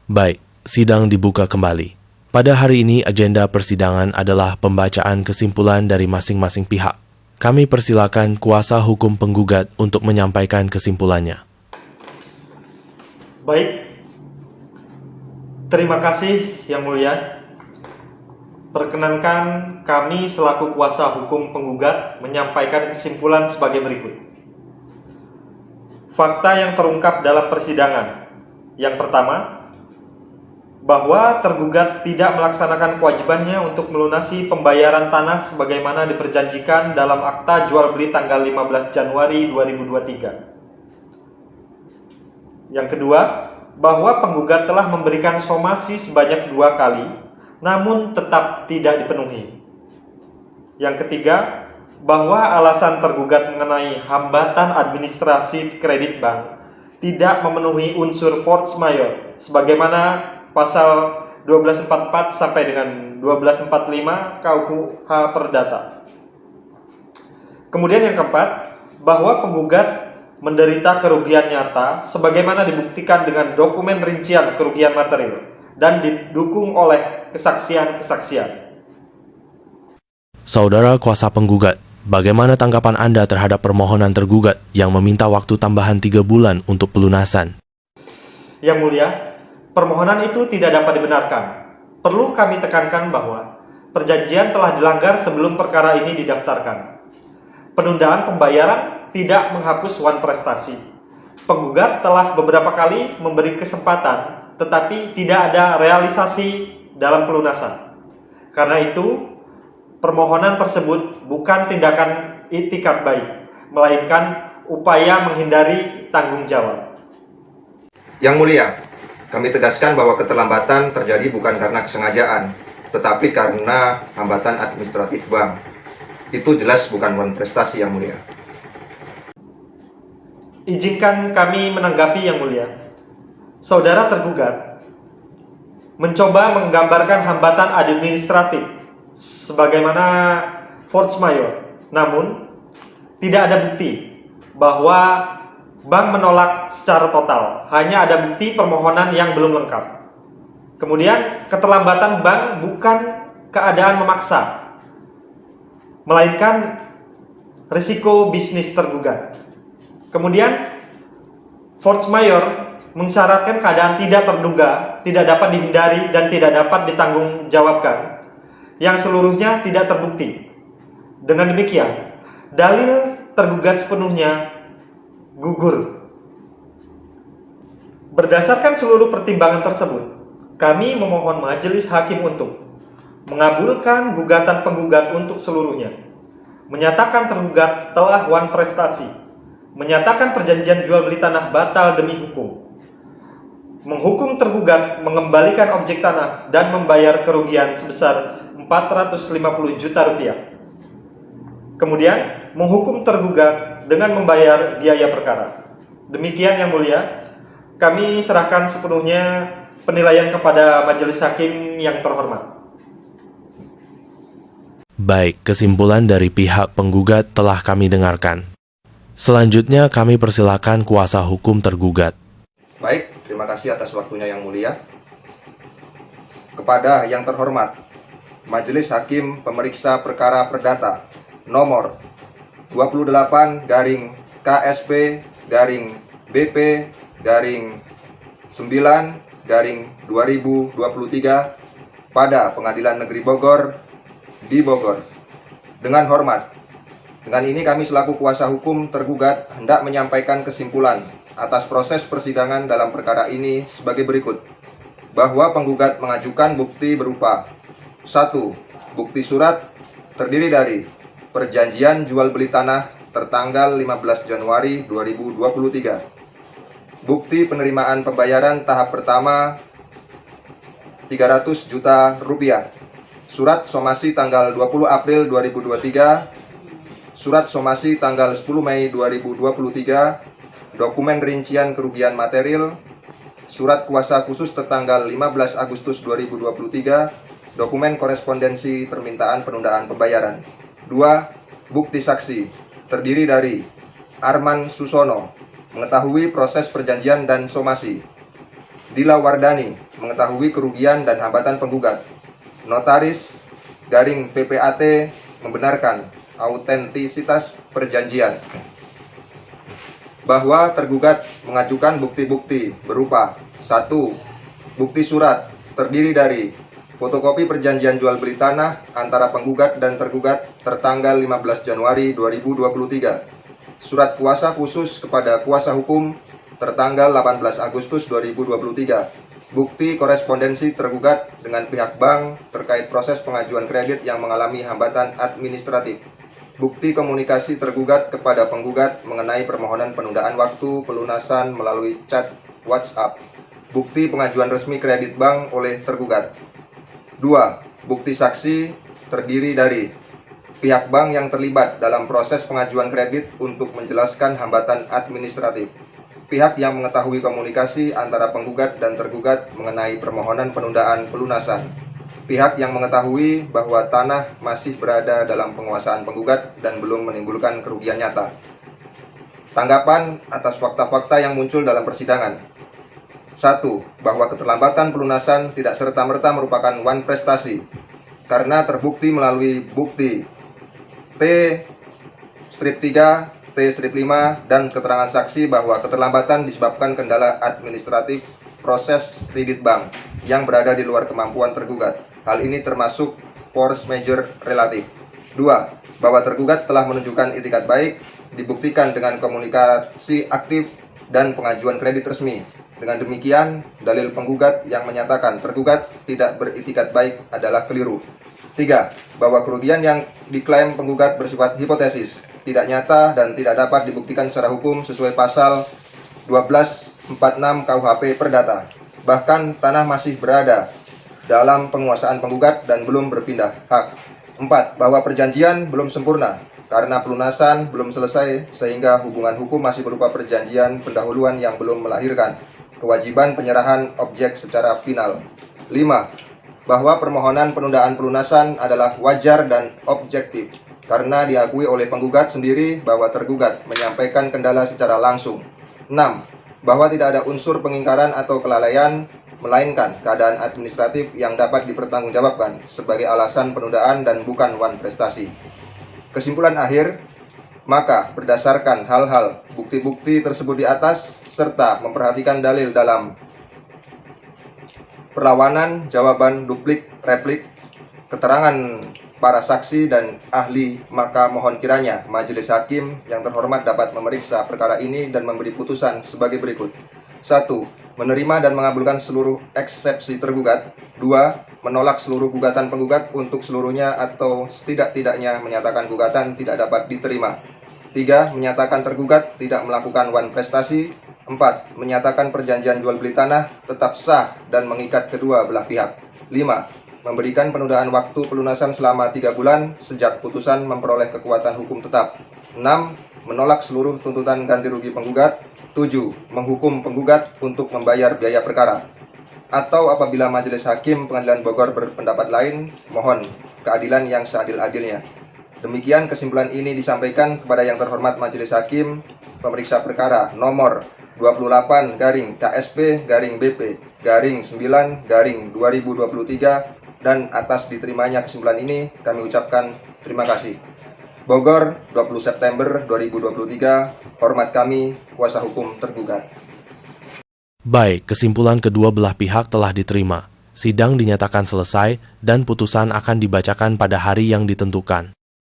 Baik, sidang dibuka kembali. Pada hari ini agenda persidangan adalah pembacaan kesimpulan dari masing-masing pihak. Kami persilakan kuasa hukum penggugat untuk menyampaikan kesimpulannya. Baik, terima kasih Yang Mulia. Perkenankan kami selaku kuasa hukum penggugat menyampaikan kesimpulan sebagai berikut. Fakta yang terungkap dalam persidangan. Yang pertama, bahwa tergugat tidak melaksanakan kewajibannya untuk melunasi pembayaran tanah sebagaimana diperjanjikan dalam akta jual beli tanggal 15 Januari 2023. Yang kedua, bahwa penggugat telah memberikan somasi sebanyak 2 kali, namun tetap tidak dipenuhi. Yang ketiga, bahwa alasan tergugat mengenai hambatan administrasi kredit bank tidak memenuhi unsur force majeure sebagaimana pasal 1244 sampai dengan 1245 KUH Perdata. Kemudian yang keempat, bahwa penggugat menderita kerugian nyata sebagaimana dibuktikan dengan dokumen rincian kerugian material dan didukung oleh kesaksian-kesaksian. Saudara kuasa penggugat, bagaimana tanggapan Anda terhadap permohonan tergugat yang meminta waktu tambahan 3 bulan untuk pelunasan? Yang Mulia, permohonan itu tidak dapat dibenarkan. Perlu kami tekankan bahwa perjanjian telah dilanggar sebelum perkara ini didaftarkan. Penundaan pembayaran tidak menghapus wan prestasi. Penggugat telah beberapa kali memberi kesempatan, tetapi tidak ada realisasi dalam pelunasan. Karena itu, permohonan tersebut bukan tindakan itikat baik, melainkan upaya menghindari tanggung jawab. Yang Mulia, kami tegaskan bahwa keterlambatan terjadi bukan karena kesengajaan, tetapi karena hambatan administratif bank. Itu jelas bukan wan prestasi, Yang Mulia. Izinkan kami menanggapi, Yang Mulia. Saudara tergugat mencoba menggambarkan hambatan administratif sebagaimana force majeure, namun tidak ada bukti bahwa bank menolak secara total, hanya ada bukti permohonan yang belum lengkap. Kemudian keterlambatan bank bukan keadaan memaksa, melainkan risiko bisnis tergugat. Kemudian force majeure mensyaratkan keadaan tidak terduga, tidak dapat dihindari dan tidak dapat ditanggungjawabkan, yang seluruhnya tidak terbukti. Dengan demikian, dalil tergugat sepenuhnya gugur. Berdasarkan seluruh pertimbangan tersebut, kami memohon majelis hakim untuk mengabulkan gugatan penggugat untuk seluruhnya, menyatakan tergugat telah wan prestasi, menyatakan perjanjian jual beli tanah batal demi hukum, menghukum tergugat mengembalikan objek tanah dan membayar kerugian sebesar 450 juta rupiah. Kemudian menghukum tergugat dengan membayar biaya perkara. Demikian Yang Mulia, kami serahkan sepenuhnya penilaian kepada majelis hakim yang terhormat. Baik, kesimpulan dari pihak penggugat telah kami dengarkan. Selanjutnya kami persilakan kuasa hukum tergugat. Baik, terima kasih atas waktunya Yang Mulia. Kepada yang terhormat, Majelis Hakim Pemeriksa Perkara Perdata nomor 28/KSP/BP/9/2023 pada Pengadilan Negeri Bogor di Bogor. Dengan hormat, dengan ini kami selaku kuasa hukum tergugat hendak menyampaikan kesimpulan atas proses persidangan dalam perkara ini sebagai berikut. Bahwa penggugat mengajukan bukti berupa 1. Bukti surat terdiri dari perjanjian jual beli tanah tertanggal 15 Januari 2023. Bukti penerimaan pembayaran tahap pertama 300 juta rupiah. Surat somasi tanggal 20 April 2023. Surat somasi tanggal 10 Mei 2023. Dokumen rincian kerugian material. Surat kuasa khusus tertanggal 15 Agustus 2023. Dokumen korespondensi permintaan penundaan pembayaran. 2. Bukti saksi terdiri dari Arman Susono mengetahui proses perjanjian dan somasi Dila Wardani mengetahui kerugian dan hambatan penggugat. Notaris garing PPAT membenarkan autentisitas perjanjian. Bahwa tergugat mengajukan bukti-bukti berupa 1. Bukti surat terdiri dari fotokopi perjanjian jual beli tanah antara penggugat dan tergugat tertanggal 15 Januari 2023. Surat kuasa khusus kepada kuasa hukum tertanggal 18 Agustus 2023. Bukti korespondensi tergugat dengan pihak bank terkait proses pengajuan kredit yang mengalami hambatan administratif. Bukti komunikasi tergugat kepada penggugat mengenai permohonan penundaan waktu pelunasan melalui chat WhatsApp. Bukti pengajuan resmi kredit bank oleh tergugat. 2. Bukti saksi terdiri dari pihak bank yang terlibat dalam proses pengajuan kredit untuk menjelaskan hambatan administratif. Pihak yang mengetahui komunikasi antara penggugat dan tergugat mengenai permohonan penundaan pelunasan. Pihak yang mengetahui bahwa tanah masih berada dalam penguasaan penggugat dan belum menimbulkan kerugian nyata. Tanggapan atas fakta-fakta yang muncul dalam persidangan. 1. Bahwa keterlambatan pelunasan tidak serta-merta merupakan wan prestasi karena terbukti melalui bukti T-3, T-5 dan keterangan saksi bahwa keterlambatan disebabkan kendala administratif proses kredit bank yang berada di luar kemampuan tergugat. Hal ini termasuk force majeure relatif. 2. Bahwa tergugat telah menunjukkan itikat baik, dibuktikan dengan komunikasi aktif dan pengajuan kredit resmi. Dengan demikian, dalil penggugat yang menyatakan tergugat tidak beritikat baik adalah keliru. 3. Bahwa kerugian yang diklaim penggugat bersifat hipotesis, tidak nyata dan tidak dapat dibuktikan secara hukum sesuai pasal 1246 KUHP Perdata. Bahkan tanah masih berada dalam penguasaan penggugat dan belum berpindah hak. 4. Bahwa perjanjian belum sempurna karena pelunasan belum selesai sehingga hubungan hukum masih berupa perjanjian pendahuluan yang belum melahirkan kewajiban penyerahan objek secara final. 5. Bahwa permohonan penundaan pelunasan adalah wajar dan objektif karena diakui oleh penggugat sendiri bahwa tergugat menyampaikan kendala secara langsung. 6. Bahwa tidak ada unsur pengingkaran atau kelalaian, melainkan keadaan administratif yang dapat dipertanggungjawabkan sebagai alasan penundaan dan bukan wan prestasi. Kesimpulan akhir, maka berdasarkan hal-hal bukti-bukti tersebut di atas, serta memperhatikan dalil dalam perlawanan, jawaban, duplik, replik, keterangan para saksi dan ahli, maka mohon kiranya Majelis Hakim yang terhormat dapat memeriksa perkara ini dan memberi putusan sebagai berikut. 1. Menerima dan mengabulkan seluruh eksepsi tergugat. 2. Menolak seluruh gugatan penggugat untuk seluruhnya atau setidak-tidaknya menyatakan gugatan tidak dapat diterima. 3. Menyatakan tergugat tidak melakukan wan prestasi. 4. Menyatakan perjanjian jual beli tanah tetap sah dan mengikat kedua belah pihak. 5. Memberikan penundaan waktu pelunasan selama 3 bulan sejak putusan memperoleh kekuatan hukum tetap. 6. Menolak seluruh tuntutan ganti rugi penggugat. 7. Menghukum penggugat untuk membayar biaya perkara. Atau apabila Majelis Hakim Pengadilan Bogor berpendapat lain, mohon keadilan yang seadil-adilnya. Demikian kesimpulan ini disampaikan kepada yang terhormat Majelis Hakim Pemeriksa Perkara nomor 28-BP-9-2023 dan atas diterimanya kesimpulan ini kami ucapkan terima kasih. Bogor, 20 September 2023, hormat kami, kuasa hukum tergugat. Baik, kesimpulan kedua belah pihak telah diterima. Sidang dinyatakan selesai dan putusan akan dibacakan pada hari yang ditentukan.